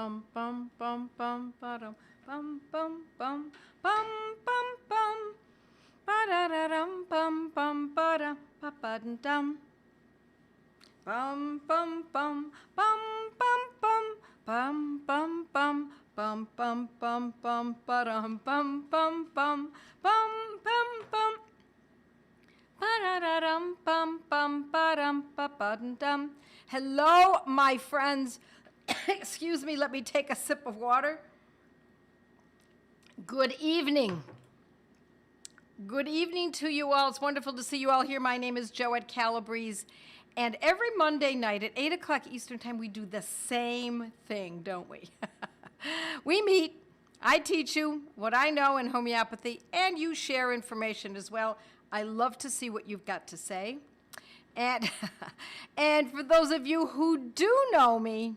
bum bum bum bum ba-dum bum bum bum bum bum bum ba-da-da-dum bum bum ba-da ba-ba-dum bum bum bum bum bum bum bum bum bum bum bum bum bum ba-dum bum bum bum bum bum bum ba-da-da-dum bum bum ba-dum ba-ba-dum. Hello, my friends. Excuse me, let me take a sip of water. Good evening. Good evening to you all. It's wonderful to see you all here. My name is Joette Calabrese, and every Monday night at 8 o'clock Eastern Time, we do the same thing, don't we? We meet, I teach you what I know in homeopathy, and you share information as well. I love to see what you've got to say. And, and for those of you who do know me,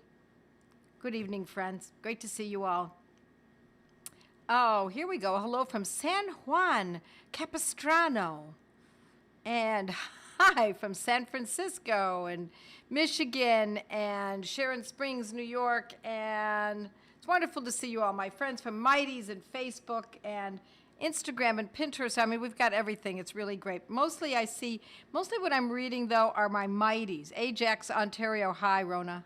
good evening, friends. Great to see you all. Oh, here we go. Hello from San Juan Capistrano. And hi from San Francisco and Michigan and Sharon Springs, New York. And it's wonderful to see you all, my friends from Mighties and Facebook and Instagram and Pinterest. I mean, we've got everything. It's really great. Mostly what I'm reading, though, are my Mighties. Ajax, Ontario. Hi, Rona.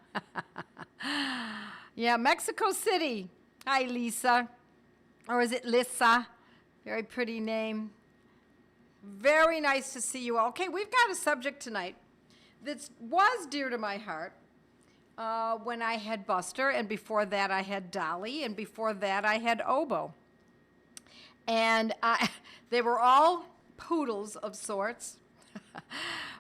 Yeah, Mexico City. Hi, Lisa. Or is it Lissa? Very pretty name. Very nice to see you all. Okay, we've got a subject tonight that was dear to my heart when I had Buster, and before that I had Dolly, and before that I had Obo. And they were all poodles of sorts.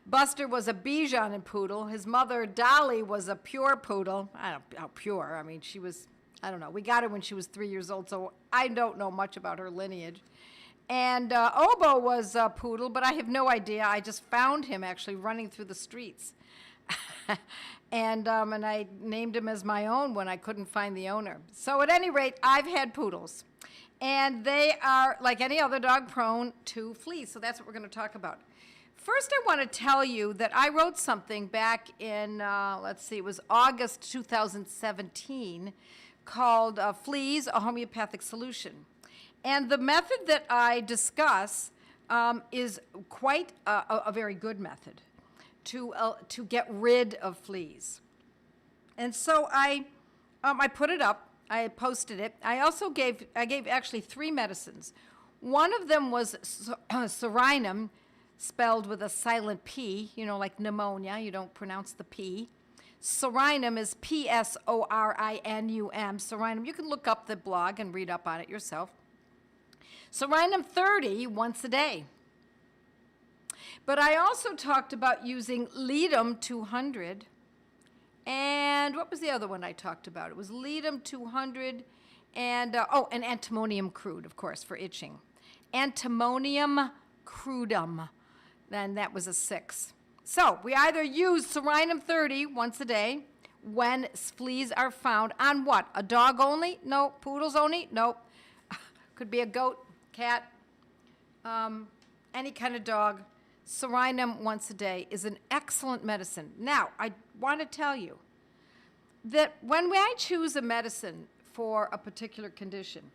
Buster was a Bichon poodle. His mother, Dolly, was a pure poodle. I don't know how pure. I mean, she was, I don't know. We got her when she was 3 years old, so I don't know much about her lineage. And Obo was a poodle, but I have no idea. I just found him actually running through the streets. And I named him as my own when I couldn't find the owner. So at any rate, I've had poodles. And they are, like any other dog, prone to fleas. So that's what we're going to talk about. First, I want to tell you that I wrote something back in, let's see, it was August 2017, called Fleas, a Homeopathic Solution. And the method that I discuss is quite a very good method to get rid of fleas. And so I put it up. I posted it. I gave actually 3 medicines. One of them was Sorinum, spelled with a silent P, you know, like pneumonia. You don't pronounce the P. Sorinum is P-S-O-R-I-N-U-M. Sorinum. You can look up the blog and read up on it yourself. Sorinum 30 once a day. But I also talked about using Ledum 200. And what was the other one I talked about? It was Ledum 200 and, and antimonium crude, of course, for itching. Antimonium crudum. Then that was a 6. So we either use Sorinum 30 once a day when fleas are found on what? A dog only? No. Poodles only? Nope. Could be a goat, cat, any kind of dog. Sorinum once a day is an excellent medicine. Now, I want to tell you that when I choose a medicine for a particular condition,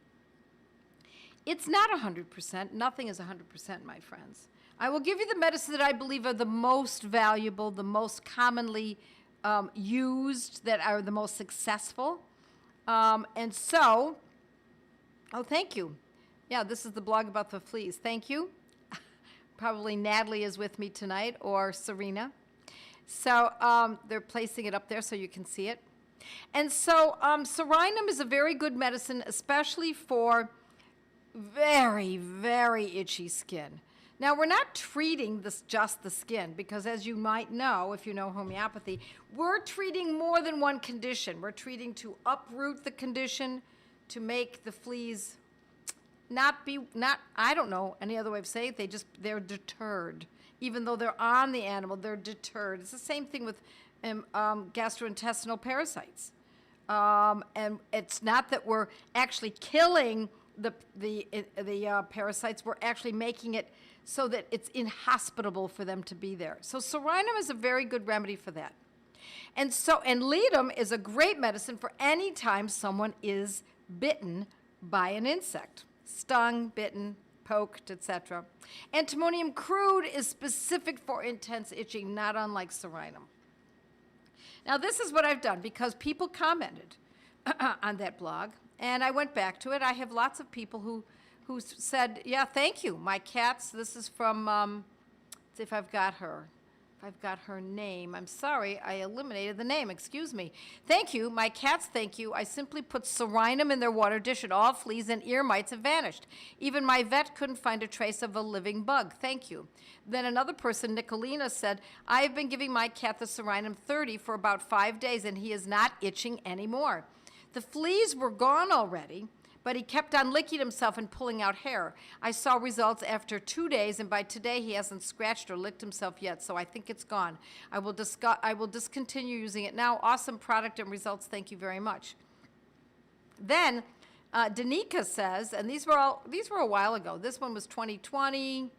it's not 100%. Nothing is 100%, my friends. I will give you the medicine that I believe are the most valuable, the most commonly used, that are the most successful. And so, oh, thank you. Yeah, this is the blog about the fleas. Thank you. Probably Natalie is with me tonight, or Serena. So they're placing it up there so you can see it. And so Sorinum is a very good medicine, especially for very, very itchy skin. Now, we're not treating just the skin, because as you might know, if you know homeopathy, we're treating more than one condition. We're treating to uproot the condition, to make the fleas I don't know any other way of saying it, they're deterred. Even though they're on the animal, they're deterred. It's the same thing with gastrointestinal parasites. And it's not that we're actually killing the parasites, we're actually making it so that it's inhospitable for them to be there. So Sorinum is a very good remedy for that. And ledum is a great medicine for any time someone is bitten by an insect, stung, bitten, poked, etc. Antimonium crude is specific for intense itching, not unlike Serinum. Now, this is what I've done because people commented on that blog, and I went back to it. I have lots of people who said, yeah, thank you. My cats, this is from, let's see if I've got her. If I've got her name. I'm sorry, I eliminated the name. Excuse me. Thank you. My cats, thank you. I simply put Serinum in their water dish and all fleas and ear mites have vanished. Even my vet couldn't find a trace of a living bug. Thank you. Then another person, Nicolina, said, I've been giving my cat the Serinum 30 for about 5 days and he is not itching anymore. The fleas were gone already, but he kept on licking himself and pulling out hair. I saw results after 2 days, and by today he hasn't scratched or licked himself yet, so I think it's gone. I will discontinue using it now. Awesome product and results. Thank you very much. Then Danica says, and these were a while ago. This one was 2020.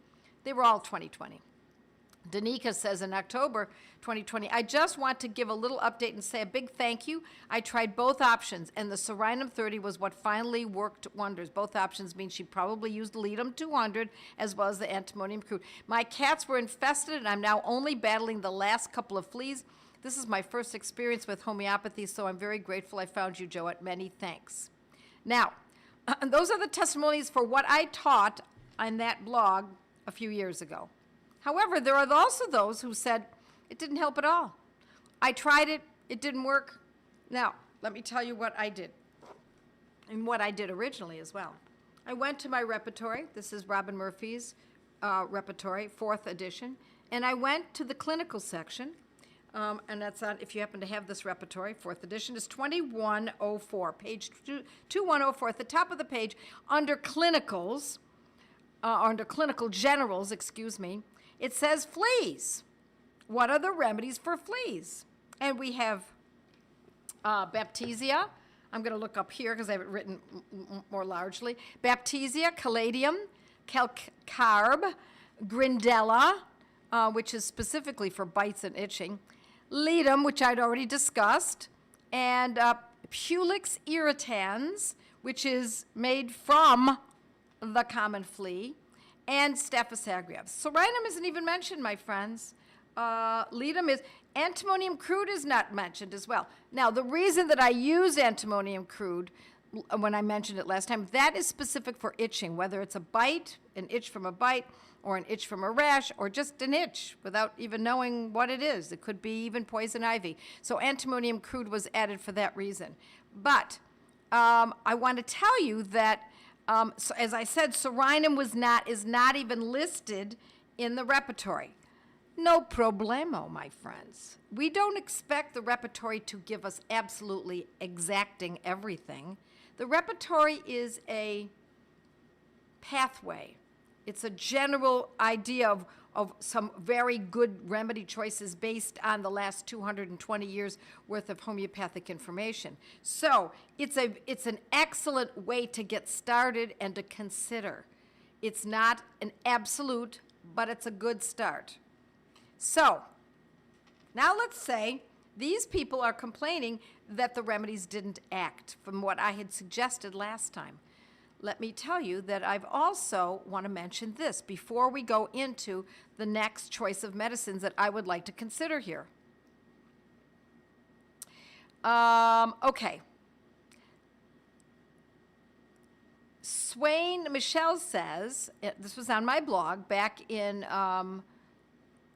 They were all 2020. Danica says in October 2020, I just want to give a little update and say a big thank you. I tried both options, and the Serinum 30 was what finally worked wonders. Both options mean she probably used Ledum 200 as well as the antimonium crude. My cats were infested, and I'm now only battling the last couple of fleas. This is my first experience with homeopathy, so I'm very grateful I found you, Joette. Many thanks. Now, those are the testimonies for what I taught on that blog a few years ago. However, there are also those who said, it didn't help at all. I tried it, it didn't work. Now, let me tell you what I did, and what I did originally as well. I went to my repertory. This is Robin Murphy's repertory, 4th edition, and I went to the clinical section, and that's on, if you happen to have this repertory, 4th edition, is 2104, page 2104, at the top of the page, under clinicals, under clinical generals, excuse me, it says fleas. What are the remedies for fleas? And we have Baptisia. I'm going to look up here because I have it written more largely. Baptisia, Caladium, Calcarb, Grindella, which is specifically for bites and itching, Ledum, which I'd already discussed, and Pulex irritans, which is made from the common flea, and Staphylococcus aureus. Serinum isn't even mentioned, my friends. Ledum is, antimonium crude is not mentioned as well. Now, the reason that I use antimonium crude, when I mentioned it last time, that is specific for itching, whether it's a bite, an itch from a bite, or an itch from a rash, or just an itch without even knowing what it is. It could be even poison ivy. So antimonium crude was added for that reason. But I want to tell you that so as I said, Serinum is not even listed in the repertory. No problemo, my friends. We don't expect the repertory to give us absolutely exacting everything. The repertory is a pathway. It's a general idea of some very good remedy choices based on the last 220 years worth of homeopathic information. So it's an excellent way to get started and to consider. It's not an absolute, but it's a good start. So now let's say these people are complaining that the remedies didn't act from what I had suggested last time. Let me tell you that I've also want to mention this before we go into the next choice of medicines that I would like to consider here. Okay. Swain Michelle says, this was on my blog back in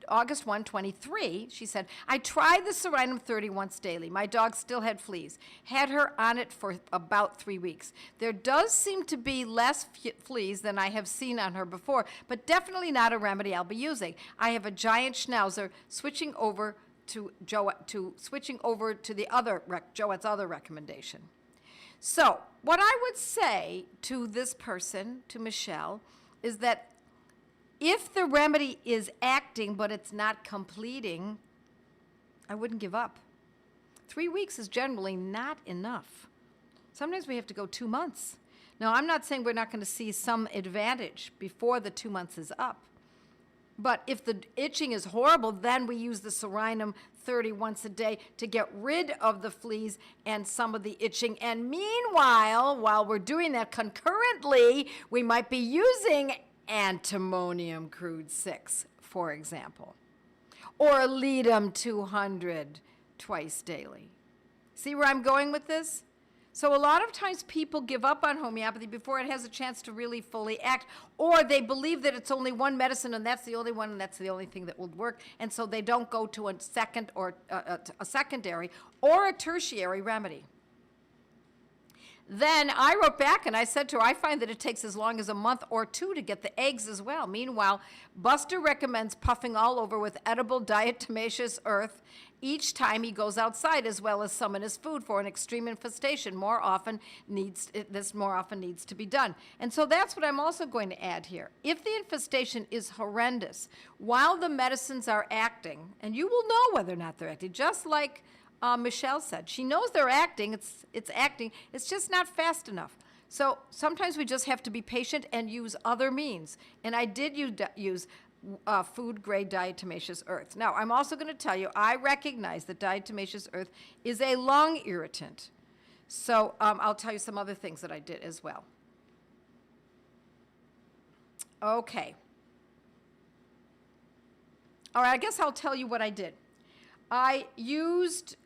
August 1, 23, she said, I tried the Serinum 30 once daily. My dog still had fleas. Had her on it for about 3 weeks. There does seem to be less fleas than I have seen on her before, but definitely not a remedy I'll be using. I have a giant schnauzer switching over to the other Joette's other recommendation. So what I would say to this person, to Michelle, is that if the remedy is acting but it's not completing, I wouldn't give up. 3 weeks is generally not enough. Sometimes we have to go 2 months. Now, I'm not saying we're not going to see some advantage before the 2 months is up, But if the itching is horrible, then we use the Serenum 30 once a day to get rid of the fleas and some of the itching. And meanwhile, while we're doing that concurrently, we might be using antimonium crude 6, for example, or Ledum 200 twice daily. See where I'm going with this? So a lot of times people give up on homeopathy before it has a chance to really fully act, or they believe that it's only one medicine and that's the only one and that's the only thing that will work, and so they don't go to a second or a secondary or a tertiary remedy. Then I wrote back and I said to her, I find that it takes as long as a month or 2 to get the eggs as well. Meanwhile, Buster recommends puffing all over with edible diatomaceous earth each time he goes outside, as well as some in his food for an extreme infestation. This more often needs to be done. And so that's what I'm also going to add here. If the infestation is horrendous, while the medicines are acting, and you will know whether or not they're acting, just like Michelle said, she knows they're acting, it's acting, it's just not fast enough. So sometimes we just have to be patient and use other means. And I did use food-grade diatomaceous earth. Now, I'm also going to tell you, I recognize that diatomaceous earth is a lung irritant. So I'll tell you some other things that I did as well. Okay. All right, I guess I'll tell you what I did. I used,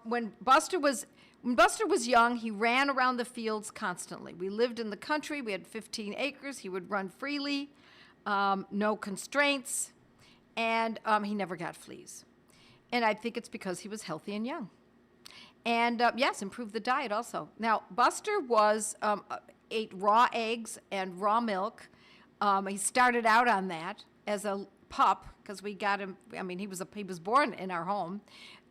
when Buster was young, he ran around the fields constantly. We lived in the country. We had 15 acres. He would run freely. No constraints, and he never got fleas. And I think it's because he was healthy and young. And yes, improved the diet also. Now, Buster ate raw eggs and raw milk. He started out on that as a pup because we got him. I mean, he was born in our home,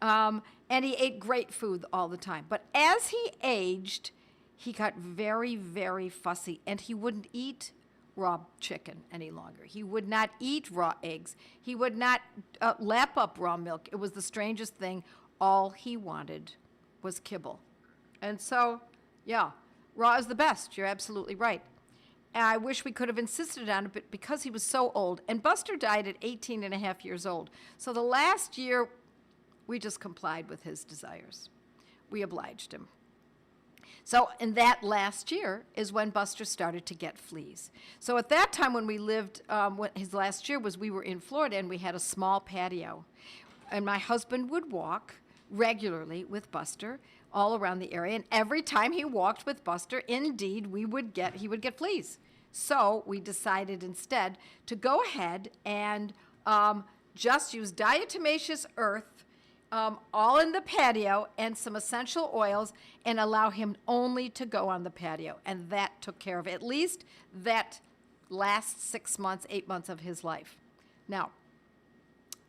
and he ate great food all the time. But as he aged, he got very, very fussy, and he wouldn't eat raw chicken any longer. He would not eat raw eggs. He would not lap up raw milk. It was the strangest thing. All he wanted was kibble. And so, yeah, raw is the best. You're absolutely right. And I wish we could have insisted on it, but because he was so old. And Buster died at 18 and a half years old. So the last year, we just complied with his desires. We obliged him. So in that last year is when Buster started to get fleas. So at that time when we lived, his last year was we were in Florida and we had a small patio. And my husband would walk regularly with Buster all around the area. And every time he walked with Buster, indeed, he would get fleas. So we decided instead to go ahead and just use diatomaceous earth all in the patio and some essential oils and allow him only to go on the patio. And that took care of at least that last 6 months, 8 months of his life. Now,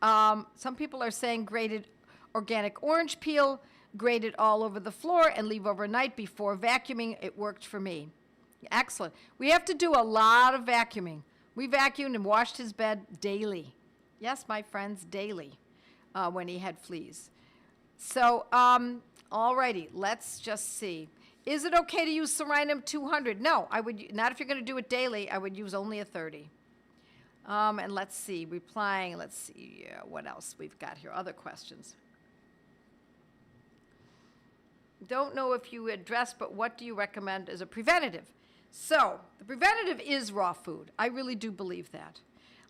some people are saying grated organic orange peel, grate it all over the floor and leave overnight before vacuuming. It worked for me. Excellent. We have to do a lot of vacuuming. We vacuumed and washed his bed daily. Yes, my friends, daily. When he had fleas. So, all righty, let's just see. Is it okay to use Serenum 200? No, I would not if you're going to do it daily. I would use only a 30. And let's see, replying, let's see what else we've got here. Other questions. Don't know if you addressed, but what do you recommend as a preventative? So, the preventative is raw food. I really do believe that.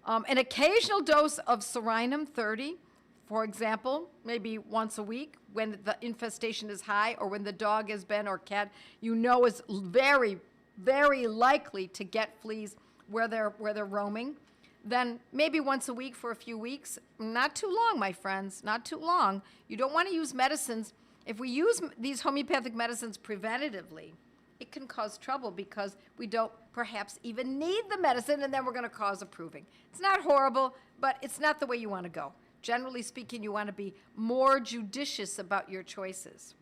An occasional dose of Serenum 30, for example, maybe once a week when the infestation is high or when the dog has been or cat is very, very likely to get fleas where they're roaming, then maybe once a week for a few weeks. Not too long, my friends, not too long. You don't want to use medicines. If we use these homeopathic medicines preventatively, it can cause trouble because we don't perhaps even need the medicine and then we're going to cause a proving. It's not horrible, but it's not the way you want to go. Generally speaking, you want to be more judicious about your choices.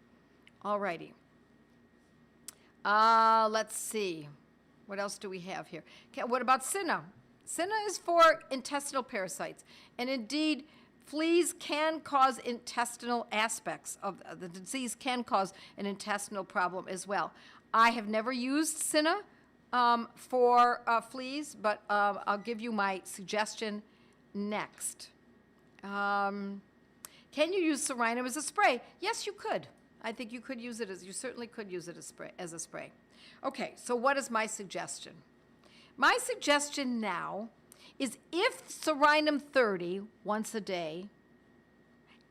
All righty. Let's see. What else do we have here? Okay, what about Cinna? Cinna is for intestinal parasites. And indeed, fleas can cause intestinal aspects of the disease, can cause an intestinal problem as well. I have never used Cinna for fleas, but I'll give you my suggestion. Next. Can you use Serenum as a spray? Yes, you could. I think you certainly could use it as a spray. Okay, so what is my suggestion? My suggestion now is if Serenum 30 once a day,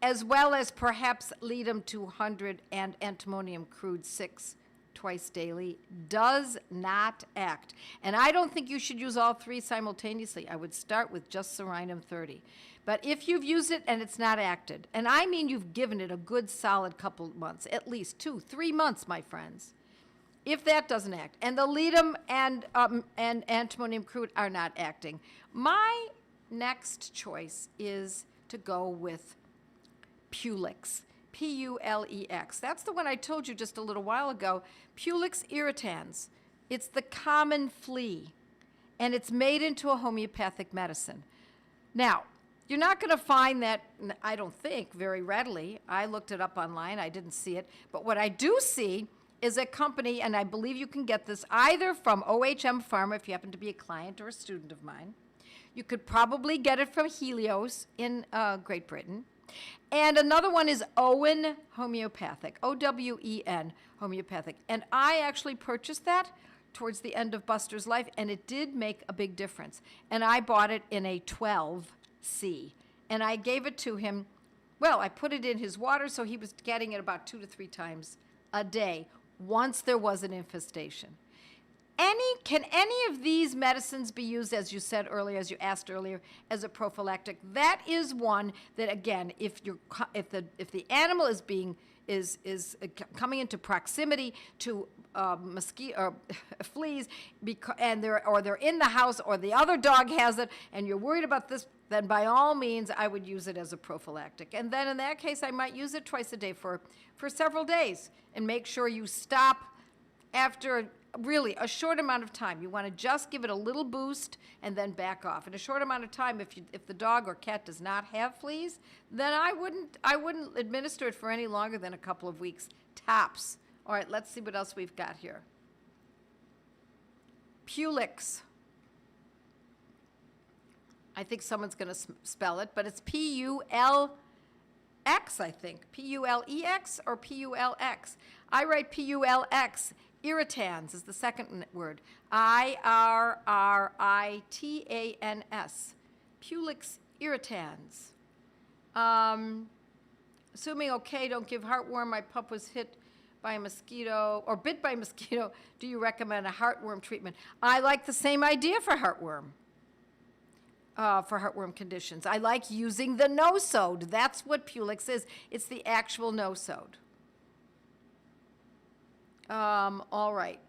as well as perhaps Ledum 200 and Antimonium Crude 6 twice daily, does not act. And I don't think you should use all three simultaneously. I would start with just Serenum 30. But if you've used it and it's not acted, and I mean you've given it a good solid couple months, at least 2-3 months, my friends, if that doesn't act, and the Ledum and Antimonium Crude are not acting, my next choice is to go with Pulex, Pulex. That's the one I told you just a little while ago, Pulex irritans. It's the common flea, and it's made into a homeopathic medicine. Now, you're not going to find that, I don't think, very readily. I looked it up online. I didn't see it. But what I do see is a company, and I believe you can get this either from OHM Pharma, if you happen to be a client or a student of mine. You could probably get it from Helios in Great Britain. And another one is Owen Homeopathic, O-W-E-N Homeopathic. And I actually purchased that towards the end of Buster's life, and it did make a big difference. And I bought it in a 12C. And I gave it to him, well, I put it in his water, so he was getting it about 2 to 3 times a day once there was an infestation. Can any of these medicines be used, as you said earlier, as you asked earlier, as a prophylactic? That is one that, again, if the animal is coming into proximity to mosquito or fleas, and they're in the house, or the other dog has it, and you're worried about this, then by all means I would use it as a prophylactic. And then in that case, I might use it twice a day for several days, and make sure you stop after really a short amount of time. You want to just give it a little boost and then back off. In a short amount of time, if the dog or cat does not have fleas, then I wouldn't administer it for any longer than a couple of weeks tops. All right, let's see what else we've got here. Pulex. I think someone's going to spell it, but it's P-U-L-X, I think. P-U-L-E-X or P-U-L-X. I write P-U-L-X. Irritans is the second word. I-R-R-I-T-A-N-S. Pulex irritans. Assuming okay, don't give heartworm. My pup was hit by a mosquito or bit by a mosquito. Do you recommend a heartworm treatment? I like the same idea for heartworm. For heartworm conditions. I like using the nosode. That's what Pulex is. It's the actual nosode. All right.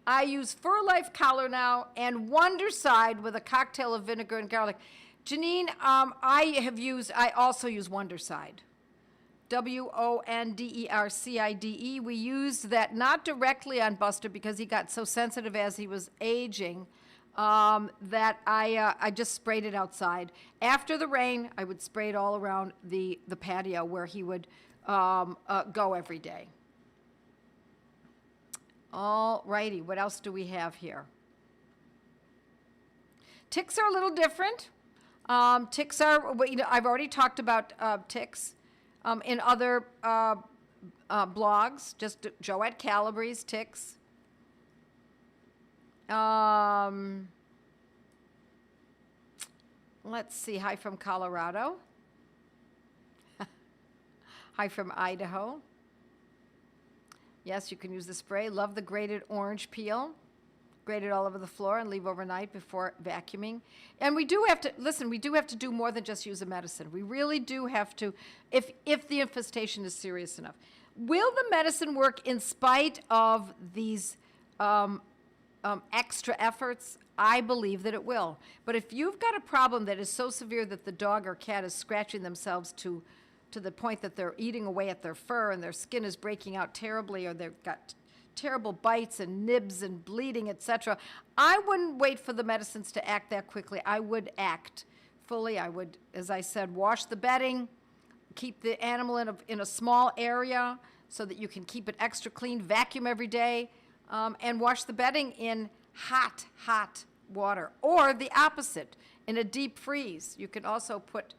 I use Fur Life Collar now and Wondercide with a cocktail of vinegar and garlic. Janine, I also use Wondercide. W-O-N-D-E-R-C-I-D-E. We used that not directly on Buster because he got so sensitive as he was aging that I just sprayed it outside. After the rain, I would spray it all around the patio where he would go every day. All righty, what else do we have here? Ticks are a little different. Ticks are, I've already talked about ticks in other blogs, just Joette Calabrese, ticks. Let's see, hi from Colorado. Hi from Idaho. Yes, you can use the spray. Love the grated orange peel. Grate it all over the floor and leave overnight before vacuuming. And we do have to, listen, we do have to do more than just use a medicine. We really do have to, if the infestation is serious enough. Will the medicine work in spite of these extra efforts? I believe that it will. But if you've got a problem that is so severe that the dog or cat is scratching themselves to the point that they're eating away at their fur and their skin is breaking out terribly, or they've got terrible bites and nibs and bleeding, etc., I wouldn't wait for the medicines to act that quickly. I would act fully. I would, as I said, wash the bedding, keep the animal in a small area so that you can keep it extra clean, vacuum every day, and wash the bedding in hot water. Or the opposite. in a deep freeze. You can also put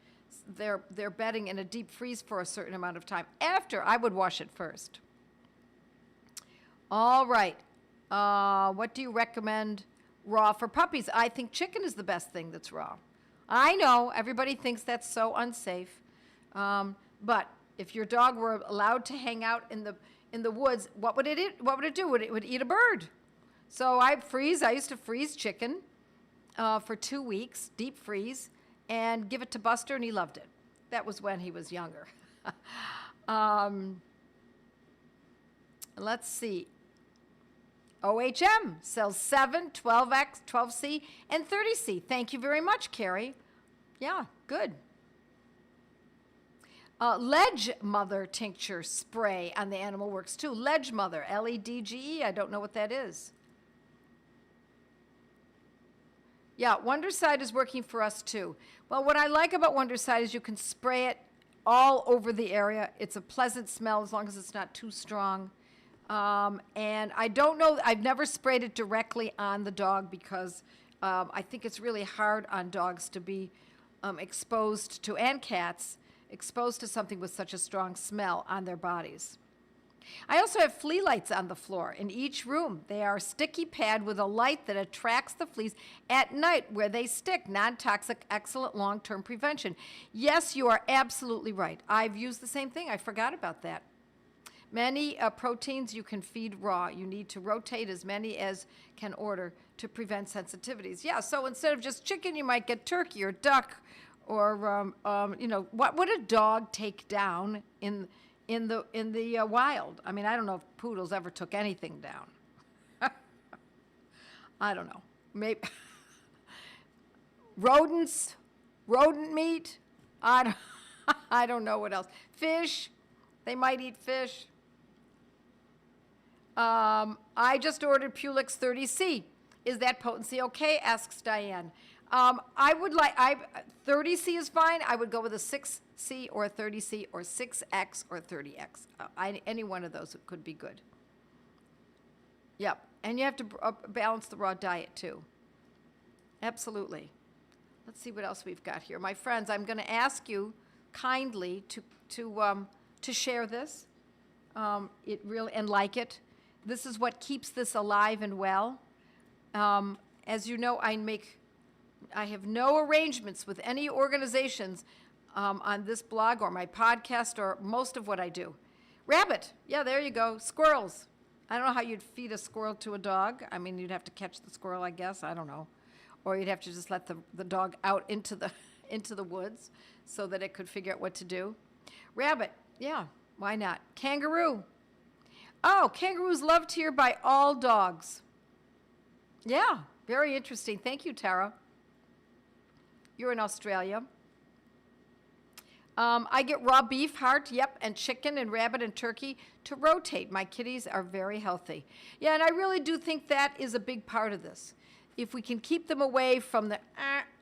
their bedding in a deep freeze for a certain amount of time. After, I would wash it first. All right. What do you recommend raw for puppies? I think chicken is the best thing that's raw. I know everybody thinks that's so unsafe, but if your dog were allowed to hang out in the woods, what would it do? It would eat a bird. So I used to freeze chicken for 2 weeks, deep freeze, and give it to Buster, and he loved it. That was when he was younger. Let's see. OHM sells 7, 12X, 12C, and 30C. Thank you very much, Carrie. Yeah, good. Ledge Mother tincture spray on the animal works too. Ledge Mother, Ledge. I don't know what that is. Yeah, Wondercide is working for us too. Well, what I like about Wondercide is you can spray it all over the area. It's a pleasant smell as long as it's not too strong. And I don't know, I've never sprayed it directly on the dog because I think it's really hard on dogs to be exposed to, and cats, exposed to something with such a strong smell on their bodies. I also have flea lights on the floor in each room. They are a sticky pad with a light that attracts the fleas at night where they stick. Non-toxic, excellent long-term prevention. Yes, you are absolutely right. I've used the same thing. I forgot about that. Many proteins you can feed raw. You need to rotate as many as can order to prevent sensitivities. Yeah, so instead of just chicken, you might get turkey or duck or, what would a dog take down in the wild? I mean, I don't know if poodles ever took anything down. I don't know. Maybe rodents, rodent meat. I don't know what else. Fish. They might eat fish. I just ordered Pulix 30C. Is that potency okay? Asks Diane. 30C is fine. I would go with a 6C or a 30C or 6X or 30X. Any one of those could be good. Yep. And you have to balance the raw diet too. Absolutely. Let's see what else we've got here. My friends, I'm going to ask you kindly to share this. It really, and like it. This is what keeps this alive and well. As you know, I have no arrangements with any organizations on this blog or my podcast or most of what I do. Rabbit, yeah, there you go. Squirrels. I don't know how you'd feed a squirrel to a dog. I mean, you'd have to catch the squirrel, I guess. I don't know. Or you'd have to just let the dog out into the woods so that it could figure out what to do. Rabbit, yeah, why not? Kangaroo. Oh, kangaroos loved here by all dogs. Yeah, very interesting. Thank you, Tara. You're in Australia. I get raw beef, heart, yep, and chicken and rabbit and turkey to rotate. My kitties are very healthy. Yeah, and I really do think that is a big part of this. If we can keep them away from the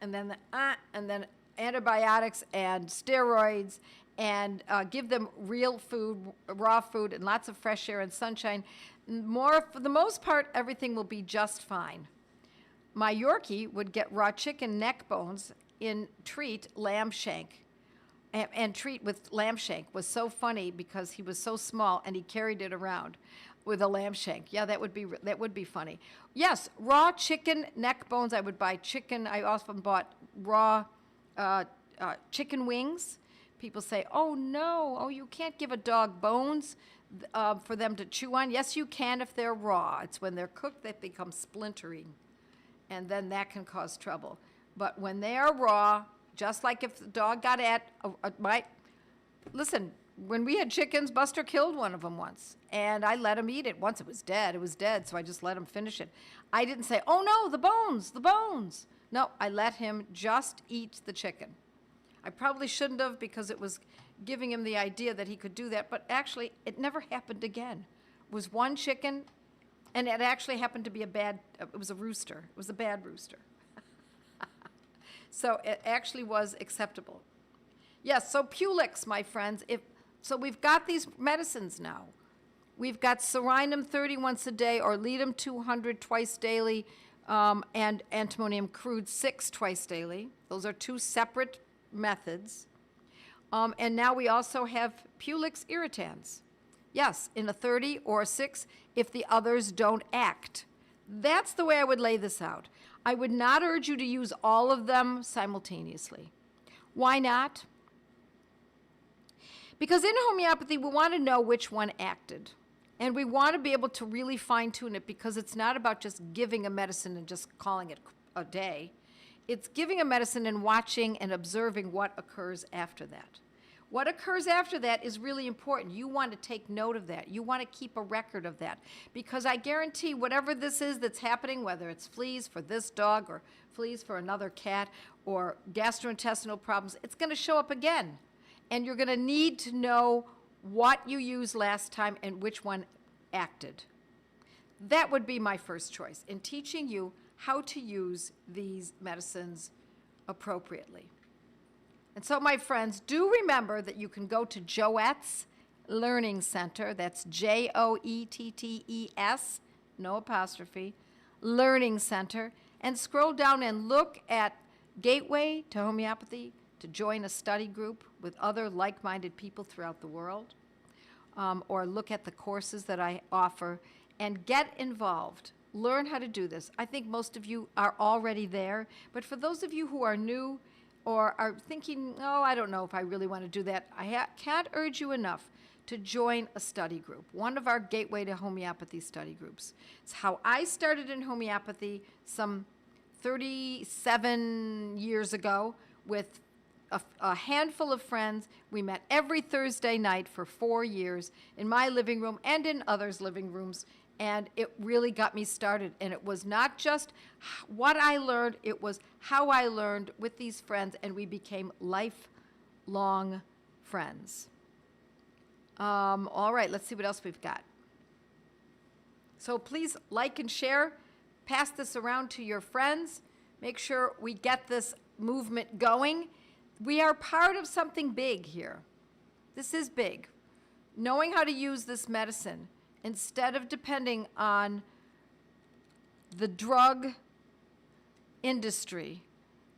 and then antibiotics and steroids and give them real food, raw food, and lots of fresh air and sunshine, for the most part, everything will be just fine. My Yorkie would get raw chicken neck bones in treat lamb shank. And treat with lamb shank was so funny because he was so small and he carried it around with a lamb shank. Yeah, that would be funny. Yes, raw chicken neck bones. I would buy chicken. I often bought raw chicken wings. People say, "Oh no, oh you can't give a dog bones for them to chew on." Yes, you can if they're raw. It's when they're cooked that they become splintering, and then that can cause trouble. But when they are raw, just like if the dog got listen, when we had chickens, Buster killed one of them once, and I let him eat it. Once it was dead, so I just let him finish it. I didn't say, "Oh no, the bones." No, I let him just eat the chicken. I probably shouldn't have because it was giving him the idea that he could do that, but actually it never happened again. It was one chicken, and it actually happened to be it was a rooster. It was a bad rooster. So it actually was acceptable. Yes, so Pulix, my friends. So we've got these medicines now. We've got Serenum 30 once a day or Leadum 200 twice daily. and antimonium crude 6 twice daily. Those are 2 separate methods. And now we also have Pulex irritans. Yes, in a 30 or a 6 if the others don't act. That's the way I would lay this out. I would not urge you to use all of them simultaneously. Why not? Because in homeopathy, we want to know which one acted. And we want to be able to really fine-tune it, because it's not about just giving a medicine and just calling it a day. It's giving a medicine and watching and observing what occurs after that. What occurs after that is really important. You want to take note of that. You want to keep a record of that. Because I guarantee whatever this is that's happening, whether it's fleas for this dog or fleas for another cat or gastrointestinal problems, it's going to show up again. And you're going to need to know what you used last time and which one acted. That would be my first choice in teaching you how to use these medicines appropriately. And so, my friends, do remember that you can go to Joette's Learning Center. That's Joettes, no apostrophe, Learning Center. And scroll down and look at Gateway to Homeopathy, to join a study group with other like-minded people throughout the world. Or look at the courses that I offer and get involved. Learn how to do this. I think most of you are already there. But for those of you who are new, or are thinking, oh, I don't know if I really want to do that, I can't urge you enough to join a study group, one of our Gateway to Homeopathy study groups. It's how I started in homeopathy some 37 years ago with a handful of friends. We met every Thursday night for 4 years in my living room and in others' living rooms. And it really got me started. And it was not just what I learned, it was how I learned with these friends, and we became lifelong friends. All right, let's see what else we've got. So please like and share. Pass this around to your friends. Make sure we get this movement going. We are part of something big here. This is big. Knowing how to use this medicine instead of depending on the drug industry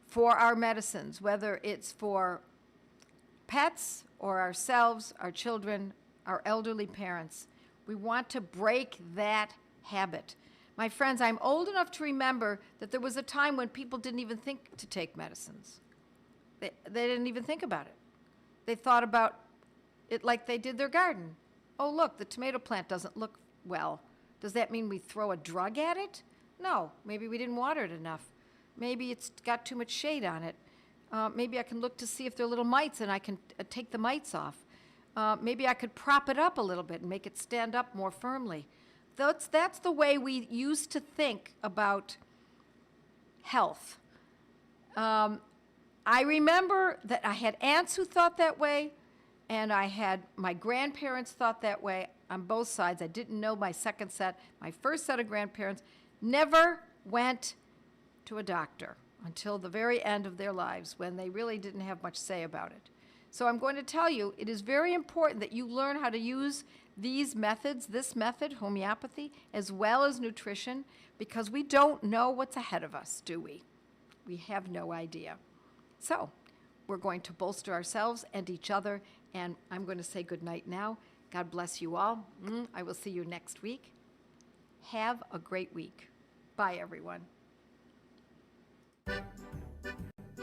for our medicines, whether it's for pets or ourselves, our children, our elderly parents. We want to break that habit. My friends, I'm old enough to remember that there was a time when people didn't even think to take medicines. They didn't even think about it. They thought about it like they did their garden. Oh, look, the tomato plant doesn't look well. Does that mean we throw a drug at it? No, maybe we didn't water it enough. Maybe it's got too much shade on it. Maybe I can look to see if there are little mites and I can take the mites off. Maybe I could prop it up a little bit and make it stand up more firmly. That's the way we used to think about health. I remember that I had aunts who thought that way, and I had my grandparents thought that way on both sides. I didn't know my second set. My first set of grandparents never went to a doctor until the very end of their lives, when they really didn't have much say about it. So I'm going to tell you, it is very important that you learn how to use these methods, this method, homeopathy, as well as nutrition, because we don't know what's ahead of us, do we? We have no idea. So we're going to bolster ourselves and each other, and I'm going to say good night now. God bless you all. I will see you next week. Have a great week. Bye, everyone.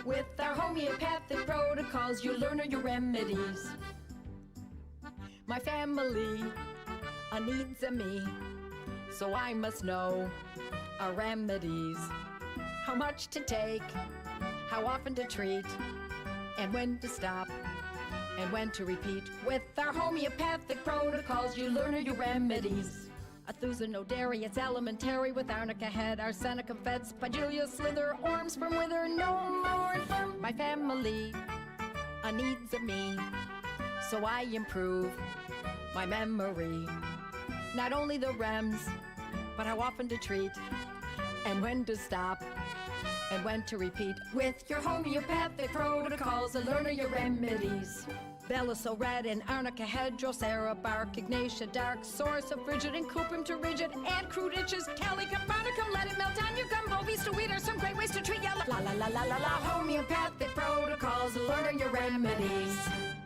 With our homeopathic protocols, you learn your remedies. My family needs me, so I must know our remedies. How much to take, how often to treat, and when to stop, and when to repeat. With our homeopathic protocols, you learn your remedies. Athusa, no dairy, it's elementary. With arnica head, arsenicum fed, spigelia slither, orms from wither, no more. My family needs of me, so I improve my memory. Not only the rems, but how often to treat, and when to stop, and when to repeat. With your homeopathic protocols, learn your remedies. Bellaso red and arnica hedro, Sarah bark, Ignatia dark, source of frigid and cuprum to rigid, and crude itches, calicum, barnicum, let it melt on your gumbo, vista wheat are some great ways to treat ya. La la la la la la, homeopathic protocols, learn your remedies.